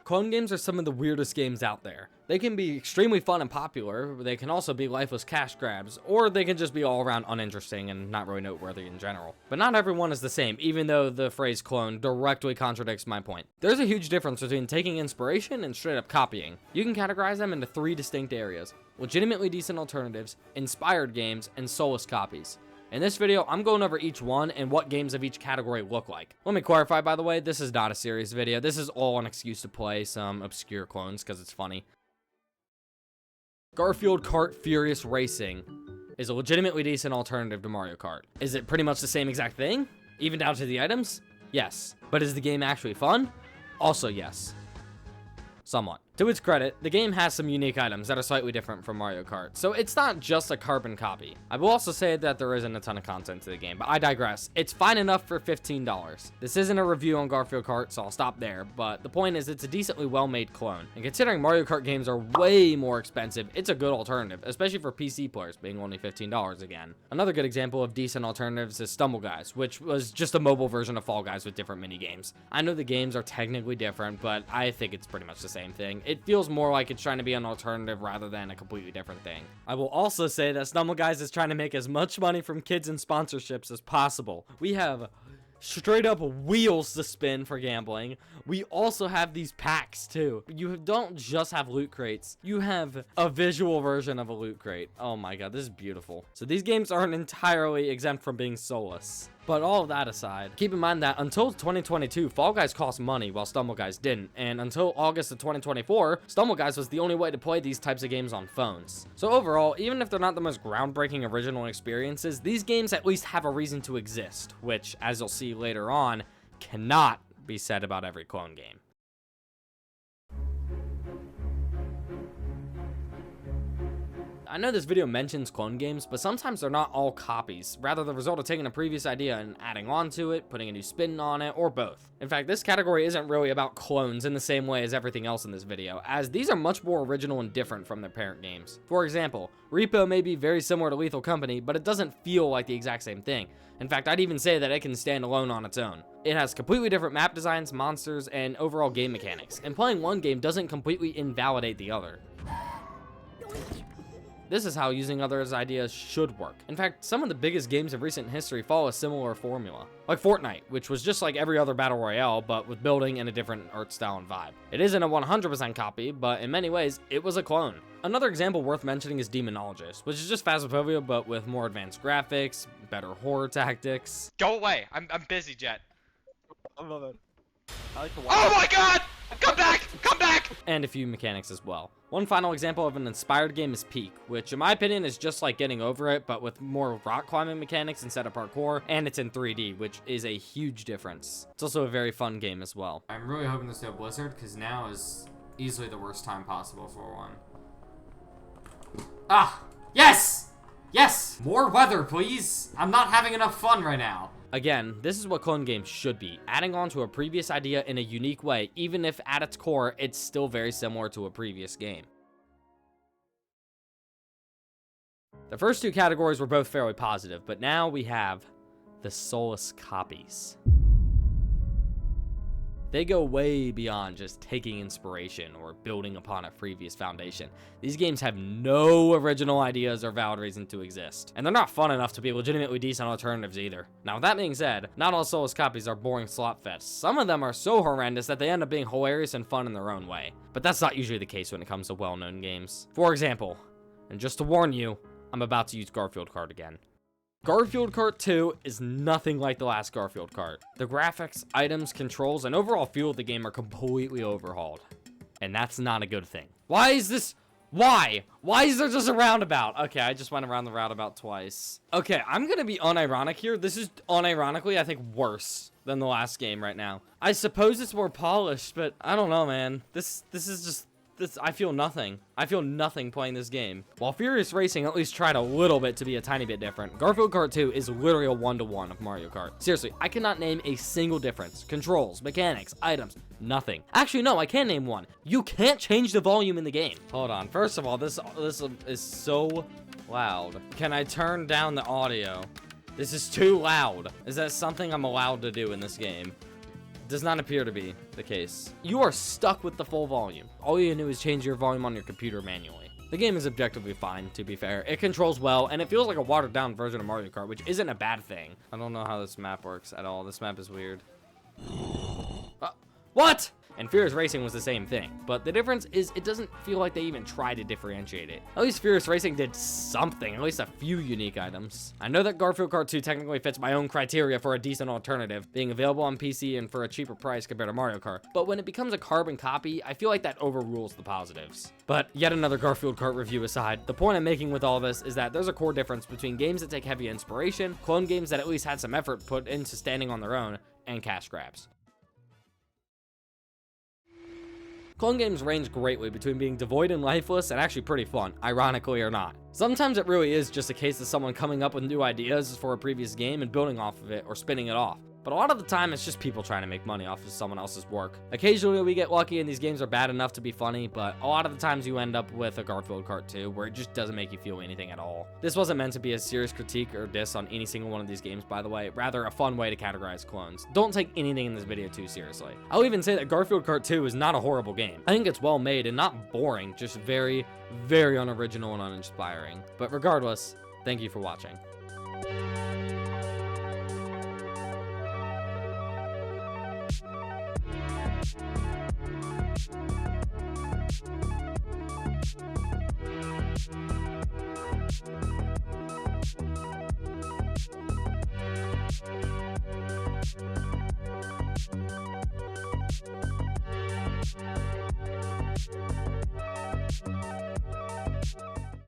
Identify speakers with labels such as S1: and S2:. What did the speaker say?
S1: Clone games are some of the weirdest games out there. They can be extremely fun and popular, they can also be lifeless cash grabs, or they can just be all around uninteresting and not really noteworthy in general. But not everyone is the same, even though the phrase clone directly contradicts my point. There's a huge difference between taking inspiration and straight up copying. You can categorize them into 3 distinct areas: legitimately decent alternatives, inspired games, and soulless copies. In this video, I'm going over each one and what games of each category look like. Let me clarify, by the way, this is not a serious video. This is all an excuse to play some obscure clones because it's funny. Garfield Kart Furious Racing is a legitimately decent alternative to Mario Kart. Is it pretty much the same exact thing? Even down to the items? Yes. But is the game actually fun? Also yes. Somewhat. To its credit, the game has some unique items that are slightly different from Mario Kart, so it's not just a carbon copy. I will also say that there isn't a ton of content to the game, but I digress. It's fine enough for $15. This isn't a review on Garfield Kart, so I'll stop there, but the point is it's a decently well-made clone. And considering Mario Kart games are way more expensive, it's a good alternative, especially for PC players, being only $15 again. Another good example of decent alternatives is Stumble Guys, which was just a mobile version of Fall Guys with different mini games. I know the games are technically different, but I think it's pretty much the same thing. It feels more like it's trying to be an alternative rather than a completely different thing. I will also say that Stumble Guys is trying to make as much money from kids and sponsorships as possible. We have straight up wheels to spin for gambling. We also have these packs too. You don't just have loot crates, you have a visual version of a loot crate. Oh my god, this is beautiful. So these games aren't entirely exempt from being soulless. But all of that aside, keep in mind that until 2022, Fall Guys cost money while Stumble Guys didn't, and until August of 2024, Stumble Guys was the only way to play these types of games on phones. So overall, even if they're not the most groundbreaking original experiences, these games at least have a reason to exist, which, as you'll see later on, cannot be said about every clone game. I know this video mentions clone games, but sometimes they're not all copies, rather the result of taking a previous idea and adding on to it, putting a new spin on it, or both. In fact, this category isn't really about clones in the same way as everything else in this video, as these are much more original and different from their parent games. For example, Repo may be very similar to Lethal Company, but it doesn't feel like the exact same thing. In fact, I'd even say that it can stand alone on its own. It has completely different map designs, monsters, and overall game mechanics, and playing one game doesn't completely invalidate the other. This is how using others' ideas should work. In fact, some of the biggest games of recent history follow a similar formula. Like Fortnite, which was just like every other battle royale, but with building and a different art style and vibe. It isn't a 100% copy, but in many ways, it was a clone. Another example worth mentioning is Demonologist, which is just Phasmophobia, but with more advanced graphics, better horror tactics.
S2: Go away! I'm busy, Jet.
S3: I love it. I like the one.
S2: Oh my god! Come back! Come back!
S1: And a few mechanics as well. One final example of an inspired game is Peak, which in my opinion is just like Getting Over It, but with more rock climbing mechanics instead of parkour, and it's in 3D, which is a huge difference. It's also a very fun game as well. I'm really hoping there's no blizzard, because now is easily the worst time possible for one. Ah! Yes! Yes! More weather, please! I'm not having enough fun right now. Again, this is what clone games should be, adding on to a previous idea in a unique way, even if at its core, it's still very similar to a previous game. The first two categories were both fairly positive, but now we have the soulless copies. They go way beyond just taking inspiration or building upon a previous foundation. These games have no original ideas or valid reason to exist, and they're not fun enough to be legitimately decent alternatives either. Now, with that being said, not all soulless copies are boring slop fests. Some of them are so horrendous that they end up being hilarious and fun in their own way, but that's not usually the case when it comes to well-known games. For example, and just to warn you, I'm about to use Garfield Kart again. Garfield Kart 2 is nothing like the last Garfield Kart. The graphics, items, controls, and overall feel of the game are completely overhauled. And that's not a good thing. Why is this? Why? Why is there just a roundabout? Okay, I just went around the roundabout twice. Okay, I'm gonna be unironic here. This is unironically, I think, worse than the last game right now. I suppose it's more polished, but I don't know, man. This is just... I feel nothing. I feel nothing playing this game. While Furious Racing at least tried a little bit to be a tiny bit different, Garfield Kart 2 is literally a one-to-one of Mario Kart. Seriously, I cannot name a single difference. Controls, mechanics, items, nothing. Actually, no, I can name one. You can't change the volume in the game. Hold on. First of all, this is so loud. Can I turn down the audio? This is too loud. Is that something I'm allowed to do in this game? does not appear to be the case. You are stuck with the full volume. All you do is change your volume on your computer manually. The game is objectively fine, to be fair. It controls well, and it feels like a watered-down version of Mario Kart, which isn't a bad thing. I don't know how this map works at all. This map is weird. What? And Furious Racing was the same thing, but the difference is it doesn't feel like they even tried to differentiate it. At least Furious Racing did something, at least a few unique items. I know that Garfield Kart 2 technically fits my own criteria for a decent alternative, being available on PC and for a cheaper price compared to Mario Kart, but when it becomes a carbon copy, I feel like that overrules the positives. But yet another Garfield Kart review aside, the point I'm making with all this is that there's a core difference between games that take heavy inspiration, clone games that at least had some effort put into standing on their own, and cash grabs. Clone games range greatly between being devoid and lifeless and actually pretty fun, ironically or not. Sometimes it really is just a case of someone coming up with new ideas for a previous game and building off of it or spinning it off. But a lot of the time, it's just people trying to make money off of someone else's work. Occasionally, we get lucky and these games are bad enough to be funny, but a lot of the times you end up with a Garfield Kart 2 where it just doesn't make you feel anything at all. This wasn't meant to be a serious critique or diss on any single one of these games, by the way, rather a fun way to categorize clones. Don't take anything in this video too seriously. I'll even say that Garfield Kart 2 is not a horrible game. I think it's well made and not boring, just very, very unoriginal and uninspiring. But regardless, thank you for watching.